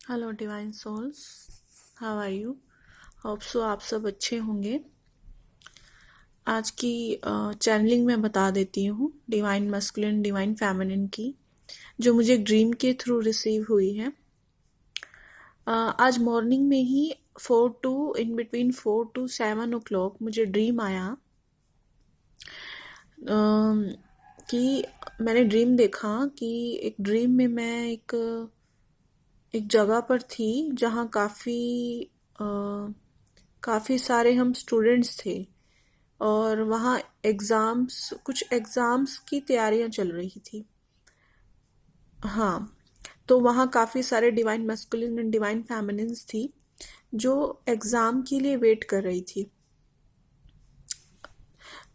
Hello divine souls, how are you. Hope so आप सब अच्छे होंगे। आज की चैनलिंग में बता देती हूँ डिवाइन मस्कुलिन डिवाइन फेमिनिन की, जो मुझे ड्रीम के थ्रू रिसीव हुई है। आज मॉर्निंग में ही 4 to 7 o'clock मुझे ड्रीम आया कि मैंने ड्रीम देखा कि एक ड्रीम में मैं एक जगह पर थी जहाँ काफ़ी सारे हम स्टूडेंट्स थे और वहाँ कुछ एग्ज़ाम्स की तैयारियां चल रही थी। हाँ, तो वहाँ काफ़ी सारे divine masculine and divine feminines थी जो एग्ज़ाम के लिए वेट कर रही थी।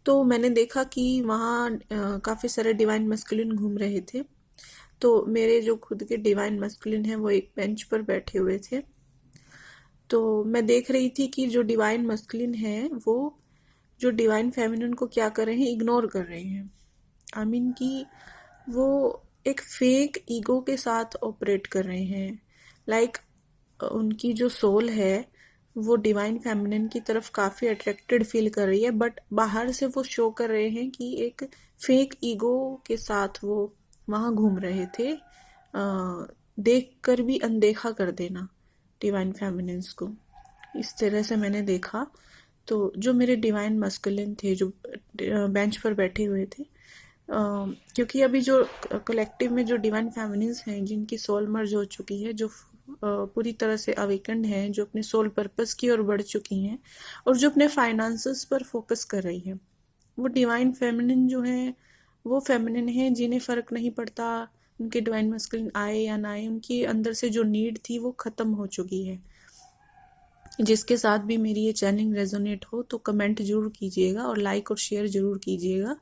तो मैंने देखा कि वहाँ काफ़ी सारे डिवाइन मस्कुलिन घूम रहे थे। तो मेरे जो खुद के डिवाइन मस्कुलिन हैं वो एक बेंच पर बैठे हुए थे। तो मैं देख रही थी कि जो डिवाइन मस्कुलिन है वो जो डिवाइन फेमिनिन को क्या कर रहे हैं, इग्नोर कर रहे हैं। आई मीन कि वो एक फेक ईगो के साथ ऑपरेट कर रहे हैं। लाइक उनकी जो सोल है वो डिवाइन फेमिनिन की तरफ काफ़ी अट्रैक्टेड फील कर रही है, बट बाहर से वो शो कर रहे हैं कि एक फेक ईगो के साथ वो वहाँ घूम रहे थे। देख कर भी अनदेखा कर देना डिवाइन फेमिनिन्स को, इस तरह से मैंने देखा। तो जो मेरे डिवाइन मस्कुलिन थे जो बेंच पर बैठे हुए थे, क्योंकि अभी जो कलेक्टिव में जो डिवाइन फेमिनिन्स हैं जिनकी सोल मर्ज हो चुकी है, जो पूरी तरह से अवेकन्ड हैं, जो अपने सोल पर्पस की ओर बढ़ चुकी हैं और जो अपने फाइनेंसेस पर फोकस कर रही हैं, वो डिवाइन फेमिनिन जो हैं वो फेमिनिन हैं जिन्हें फ़र्क नहीं पड़ता उनके डिवाइन मस्कुलिन आए या ना आए। उनकी अंदर से जो नीड थी वो ख़त्म हो चुकी है। जिसके साथ भी मेरी ये चैनलिंग रेजोनेट हो तो कमेंट जरूर कीजिएगा और लाइक और शेयर जरूर कीजिएगा,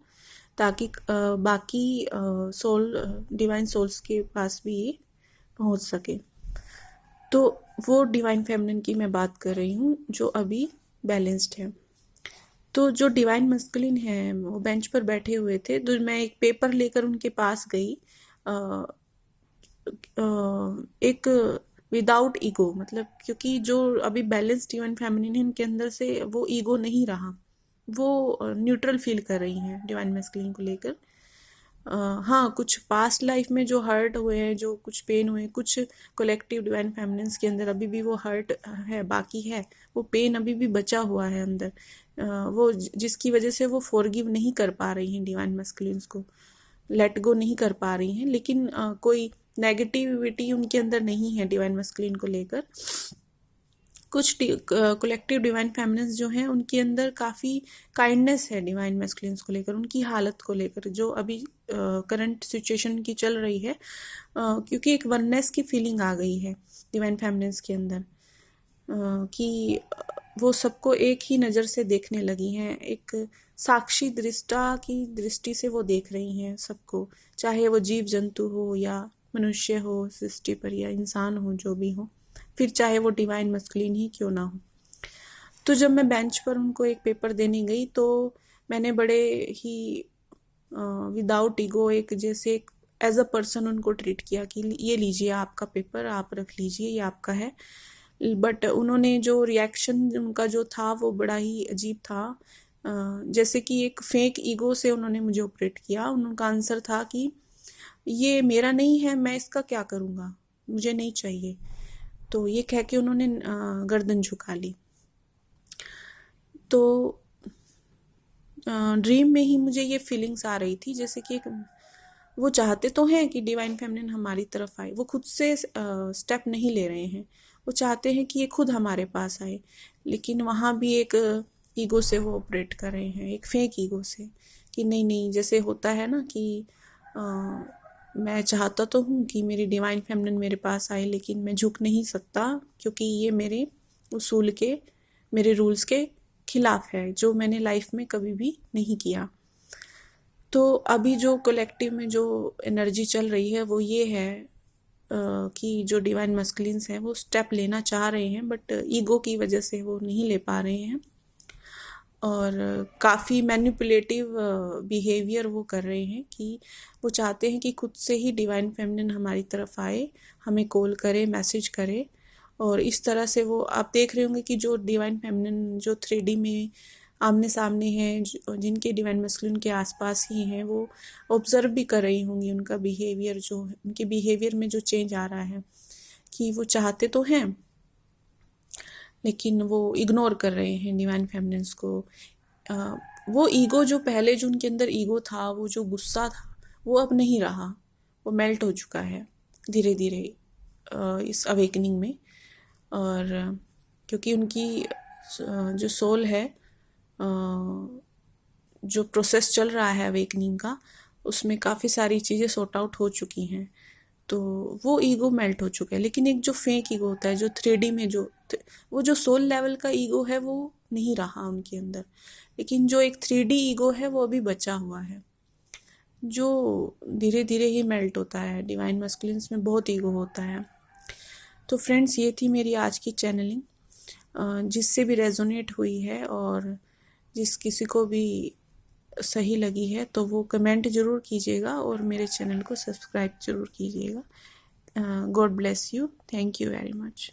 ताकि बाकी डिवाइन सोल्स के पास भी ये पहुंच सके। तो वो डिवाइन फेमिनिन की मैं बात कर रही हूँ जो अभी बैलेंस्ड है। तो जो डिवाइन मस्कुलिन है वो बेंच पर बैठे हुए थे, तो मैं एक पेपर लेकर उनके पास गई। एक विदाउट ईगो, मतलब क्योंकि जो अभी बैलेंस डिवाइन फेमिनिन है इनके अंदर से वो ईगो नहीं रहा, वो न्यूट्रल फील कर रही हैं डिवाइन मैस्कुलिन को लेकर। हाँ, कुछ पास्ट लाइफ में जो हर्ट हुए हैं, जो कुछ पेन हुए, कुछ कलेक्टिव डिवाइन फेमिनिन्स के अंदर अभी भी वो हर्ट है, बाकी है, वो पेन अभी भी बचा हुआ है अंदर। वो जिसकी वजह से वो फॉरगिव नहीं कर पा रही हैं डिवाइन मैस्कुलिन्स को, लेट गो नहीं कर पा रही हैं। लेकिन कोई नेगेटिविटी उनके अंदर नहीं है डिवाइन मस्कुलिन को लेकर। कुछ कलेक्टिव डिवाइन फेमिनिन्स जो हैं उनके अंदर काफ़ी काइंडनेस है डिवाइन मैस्कुलिन्स को लेकर, उनकी हालत को लेकर जो अभी करंट सिचुएशन की चल रही है। क्योंकि एक वननेस की फीलिंग आ गई है डिवाइन फेमिनिन्स के अंदर, कि वो सबको एक ही नज़र से देखने लगी हैं। एक साक्षी दृष्टा की दृष्टि से वो देख रही हैं सबको, चाहे वो जीव जंतु हो या मनुष्य हो सृष्टि पर, या इंसान हो, जो भी हो, फिर चाहे वो डिवाइन मस्कुलिन ही क्यों ना हो। तो जब मैं बेंच पर उनको एक पेपर देने गई तो मैंने बड़े ही विदाउट ईगो, एक जैसे एज अ पर्सन उनको ट्रीट किया कि ये लीजिए आपका पेपर, आप रख लीजिए, ये आपका है। बट उन्होंने जो रिएक्शन उनका जो था वो बड़ा ही अजीब था। जैसे कि एक फेक ईगो से उन्होंने मुझे ऑपरेट किया। उनका आंसर था कि ये मेरा नहीं है, मैं इसका क्या करूँगा, मुझे नहीं चाहिए। तो ये कह के उन्होंने गर्दन झुका ली। तो ड्रीम में ही मुझे ये फीलिंग्स आ रही थी जैसे कि वो चाहते तो हैं कि डिवाइन फेमिनिन हमारी तरफ आए, वो खुद से स्टेप नहीं ले रहे हैं, वो चाहते हैं कि ये खुद हमारे पास आए, लेकिन वहाँ भी एक ईगो से वो ऑपरेट कर रहे हैं, एक फेक ईगो से, कि नहीं नहीं, जैसे होता है ना कि आ, मैं चाहता तो हूँ कि मेरी डिवाइन फेमिनिन मेरे पास आए, लेकिन मैं झुक नहीं सकता क्योंकि ये मेरे उसूल के, मेरे रूल्स के खिलाफ है, जो मैंने लाइफ में कभी भी नहीं किया। तो अभी जो कलेक्टिव में जो एनर्जी चल रही है वो ये है कि जो डिवाइन मस्कुलिन्स हैं वो स्टेप लेना चाह रहे हैं, बट ईगो की वजह से वो नहीं ले पा रहे हैं। और काफ़ी मैनिपुलेटिव बिहेवियर वो कर रहे हैं कि वो चाहते हैं कि खुद से ही डिवाइन फेमिनिन हमारी तरफ आए, हमें कॉल करे, मैसेज करे। और इस तरह से वो आप देख रहे होंगे कि जो डिवाइन फेमिनिन जो 3D में आमने सामने हैं, जिनके डिवाइन मस्कुलिन के आसपास ही हैं, वो ऑब्जर्व भी कर रही होंगी उनका बिहेवियर, जो उनके बिहेवियर में जो चेंज आ रहा है कि वो चाहते तो हैं लेकिन वो इग्नोर कर रहे हैं डिवाइन फेमिनिन्स को। वो ईगो जो पहले जो उनके अंदर ईगो था, वो जो गुस्सा था, वो अब नहीं रहा, वो मेल्ट हो चुका है धीरे धीरे इस अवेकनिंग में। और क्योंकि उनकी जो सोल है, जो प्रोसेस चल रहा है अवेकनिंग का, उसमें काफ़ी सारी चीज़ें सॉर्ट आउट हो चुकी हैं, तो वो ईगो मेल्ट हो चुका है। लेकिन एक जो फेक ईगो होता है, जो 3D में जो वो जो सोल लेवल का ईगो है, वो नहीं रहा उनके अंदर। लेकिन जो एक 3D ईगो है, वो अभी बचा हुआ है, जो धीरे धीरे ही मेल्ट होता है। डिवाइन मस्कुलिन्स में बहुत ईगो होता है। तो फ्रेंड्स, ये थी मेरी आज की चैनलिंग, जिससे भी रेजोनेट हुई है और जिस किसी को भी सही लगी है तो वो कमेंट ज़रूर कीजिएगा और मेरे चैनल को सब्सक्राइब ज़रूर कीजिएगा। God bless you. Thank you very much.